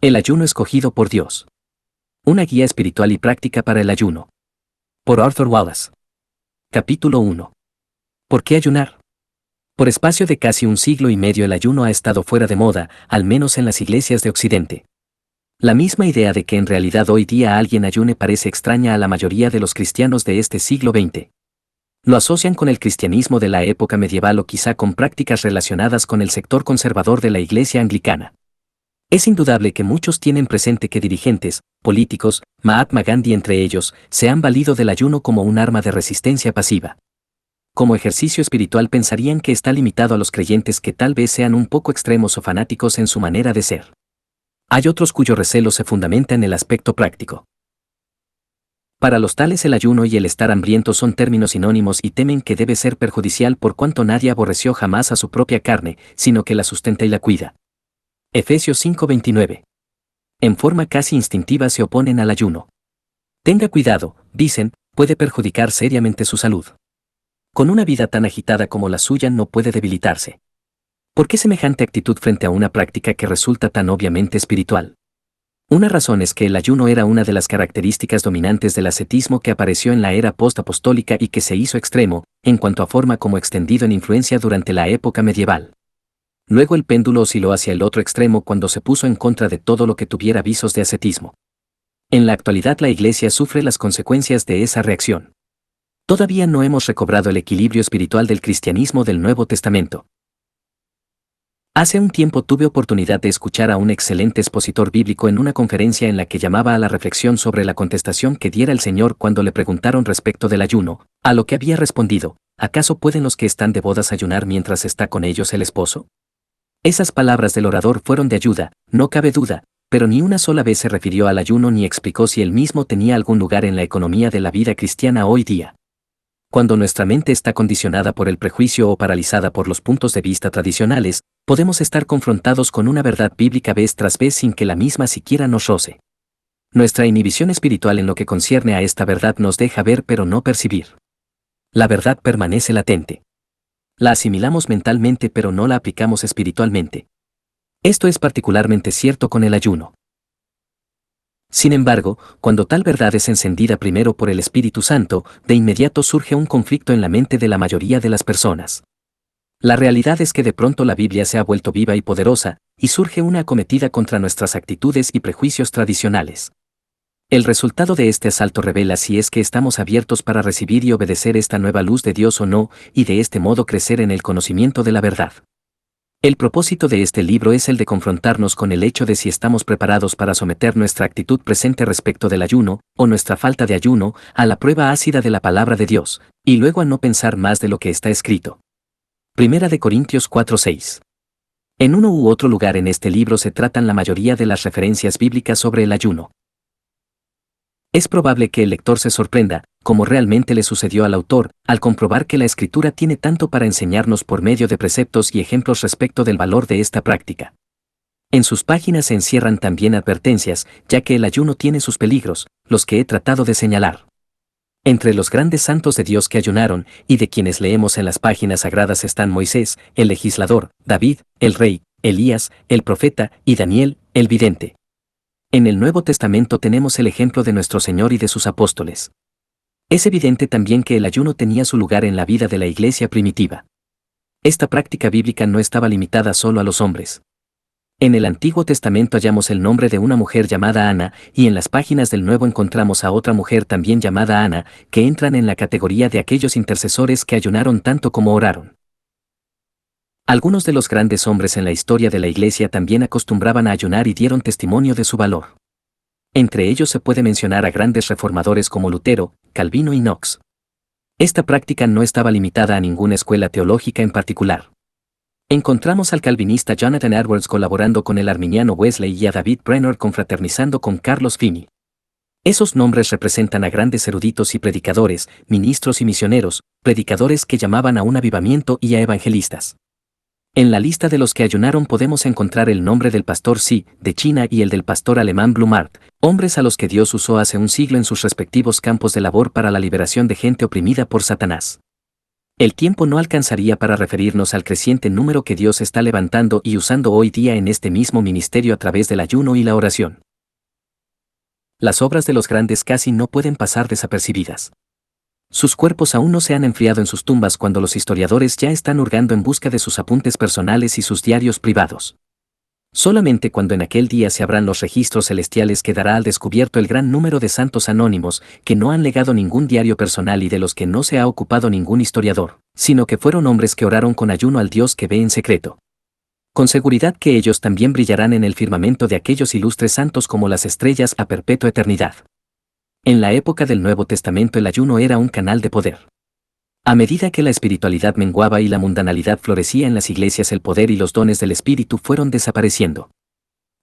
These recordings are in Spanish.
El ayuno escogido por Dios. Una guía espiritual y práctica para el ayuno. Por Arthur Wallace. Capítulo 1. ¿Por qué ayunar? Por espacio de casi un siglo y medio el ayuno ha estado fuera de moda, al menos en las iglesias de Occidente. La misma idea de que en realidad hoy día alguien ayune parece extraña a la mayoría de los cristianos de este siglo XX. Lo asocian con el cristianismo de la época medieval o quizá con prácticas relacionadas con el sector conservador de la iglesia anglicana. Es indudable que muchos tienen presente que dirigentes, políticos, Mahatma Gandhi entre ellos, se han valido del ayuno como un arma de resistencia pasiva. Como ejercicio espiritual pensarían que está limitado a los creyentes que tal vez sean un poco extremos o fanáticos en su manera de ser. Hay otros cuyo recelo se fundamenta en el aspecto práctico. Para los tales el ayuno y el estar hambriento son términos sinónimos y temen que debe ser perjudicial por cuanto nadie aborreció jamás a su propia carne, sino que la sustenta y la cuida. Efesios 5:29. En forma casi instintiva se oponen al ayuno. Tenga cuidado, dicen, puede perjudicar seriamente su salud. Con una vida tan agitada como la suya no puede debilitarse. ¿Por qué semejante actitud frente a una práctica que resulta tan obviamente espiritual? Una razón es que el ayuno era una de las características dominantes del ascetismo que apareció en la era post-apostólica y que se hizo extremo, en cuanto a forma como extendido en influencia durante la época medieval. Luego el péndulo osciló hacia el otro extremo cuando se puso en contra de todo lo que tuviera visos de ascetismo. En la actualidad la Iglesia sufre las consecuencias de esa reacción. Todavía no hemos recobrado el equilibrio espiritual del cristianismo del Nuevo Testamento. Hace un tiempo tuve oportunidad de escuchar a un excelente expositor bíblico en una conferencia en la que llamaba a la reflexión sobre la contestación que diera el Señor cuando le preguntaron respecto del ayuno, a lo que había respondido: ¿acaso pueden los que están de bodas ayunar mientras está con ellos el esposo? Esas palabras del orador fueron de ayuda, no cabe duda, pero ni una sola vez se refirió al ayuno ni explicó si él mismo tenía algún lugar en la economía de la vida cristiana hoy día. Cuando nuestra mente está condicionada por el prejuicio o paralizada por los puntos de vista tradicionales, podemos estar confrontados con una verdad bíblica vez tras vez sin que la misma siquiera nos roce. Nuestra inhibición espiritual en lo que concierne a esta verdad nos deja ver pero no percibir. La verdad permanece latente. La asimilamos mentalmente pero no la aplicamos espiritualmente. Esto es particularmente cierto con el ayuno. Sin embargo, cuando tal verdad es encendida primero por el Espíritu Santo, de inmediato surge un conflicto en la mente de la mayoría de las personas. La realidad es que de pronto la Biblia se ha vuelto viva y poderosa, y surge una acometida contra nuestras actitudes y prejuicios tradicionales. El resultado de este asalto revela si es que estamos abiertos para recibir y obedecer esta nueva luz de Dios o no, y de este modo crecer en el conocimiento de la verdad. El propósito de este libro es el de confrontarnos con el hecho de si estamos preparados para someter nuestra actitud presente respecto del ayuno, o nuestra falta de ayuno, a la prueba ácida de la palabra de Dios, y luego a no pensar más de lo que está escrito. Primera de Corintios 4:6. En uno u otro lugar en este libro se tratan la mayoría de las referencias bíblicas sobre el ayuno. Es probable que el lector se sorprenda, como realmente le sucedió al autor, al comprobar que la Escritura tiene tanto para enseñarnos por medio de preceptos y ejemplos respecto del valor de esta práctica. En sus páginas se encierran también advertencias, ya que el ayuno tiene sus peligros, los que he tratado de señalar. Entre los grandes santos de Dios que ayunaron, y de quienes leemos en las páginas sagradas están Moisés, el legislador, David, el rey, Elías, el profeta, y Daniel, el vidente. En el Nuevo Testamento tenemos el ejemplo de nuestro Señor y de sus apóstoles. Es evidente también que el ayuno tenía su lugar en la vida de la iglesia primitiva. Esta práctica bíblica no estaba limitada solo a los hombres. En el Antiguo Testamento hallamos el nombre de una mujer llamada Ana, y en las páginas del Nuevo encontramos a otra mujer también llamada Ana, que entran en la categoría de aquellos intercesores que ayunaron tanto como oraron. Algunos de los grandes hombres en la historia de la Iglesia también acostumbraban a ayunar y dieron testimonio de su valor. Entre ellos se puede mencionar a grandes reformadores como Lutero, Calvino y Knox. Esta práctica no estaba limitada a ninguna escuela teológica en particular. Encontramos al calvinista Jonathan Edwards colaborando con el arminiano Wesley y a David Brainerd confraternizando con Carlos Finney. Esos nombres representan a grandes eruditos y predicadores, ministros y misioneros, predicadores que llamaban a un avivamiento y a evangelistas. En la lista de los que ayunaron podemos encontrar el nombre del pastor Si, de China y el del pastor alemán Blumhardt, hombres a los que Dios usó hace un siglo en sus respectivos campos de labor para la liberación de gente oprimida por Satanás. El tiempo no alcanzaría para referirnos al creciente número que Dios está levantando y usando hoy día en este mismo ministerio a través del ayuno y la oración. Las obras de los grandes casi no pueden pasar desapercibidas. Sus cuerpos aún no se han enfriado en sus tumbas cuando los historiadores ya están hurgando en busca de sus apuntes personales y sus diarios privados. Solamente cuando en aquel día se abran los registros celestiales quedará al descubierto el gran número de santos anónimos que no han legado ningún diario personal y de los que no se ha ocupado ningún historiador, sino que fueron hombres que oraron con ayuno al Dios que ve en secreto. Con seguridad que ellos también brillarán en el firmamento de aquellos ilustres santos como las estrellas a perpetua eternidad. En la época del Nuevo Testamento el ayuno era un canal de poder. A medida que la espiritualidad menguaba y la mundanalidad florecía en las iglesias, el poder y los dones del Espíritu fueron desapareciendo.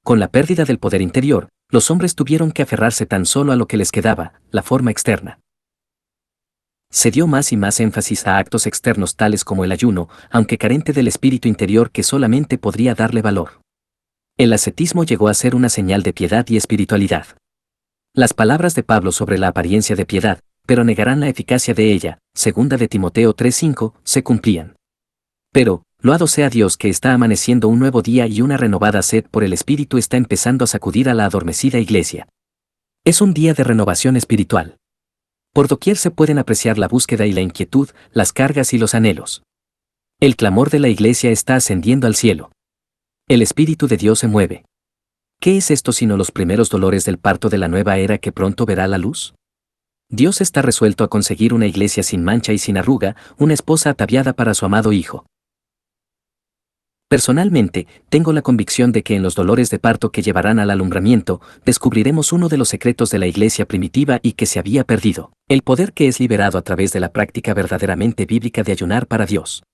Con la pérdida del poder interior, los hombres tuvieron que aferrarse tan solo a lo que les quedaba, la forma externa. Se dio más y más énfasis a actos externos tales como el ayuno, aunque carente del espíritu interior que solamente podría darle valor. El ascetismo llegó a ser una señal de piedad y espiritualidad. Las palabras de Pablo sobre la apariencia de piedad, pero negarán la eficacia de ella, segunda de Timoteo 3:5, se cumplían. Pero, loado sea Dios que está amaneciendo un nuevo día y una renovada sed por el Espíritu está empezando a sacudir a la adormecida iglesia. Es un día de renovación espiritual. Por doquier se pueden apreciar la búsqueda y la inquietud, las cargas y los anhelos. El clamor de la iglesia está ascendiendo al cielo. El Espíritu de Dios se mueve. ¿Qué es esto sino los primeros dolores del parto de la nueva era que pronto verá la luz? Dios está resuelto a conseguir una iglesia sin mancha y sin arruga, una esposa ataviada para su amado Hijo. Personalmente, tengo la convicción de que en los dolores de parto que llevarán al alumbramiento, descubriremos uno de los secretos de la iglesia primitiva y que se había perdido, el poder que es liberado a través de la práctica verdaderamente bíblica de ayunar para Dios.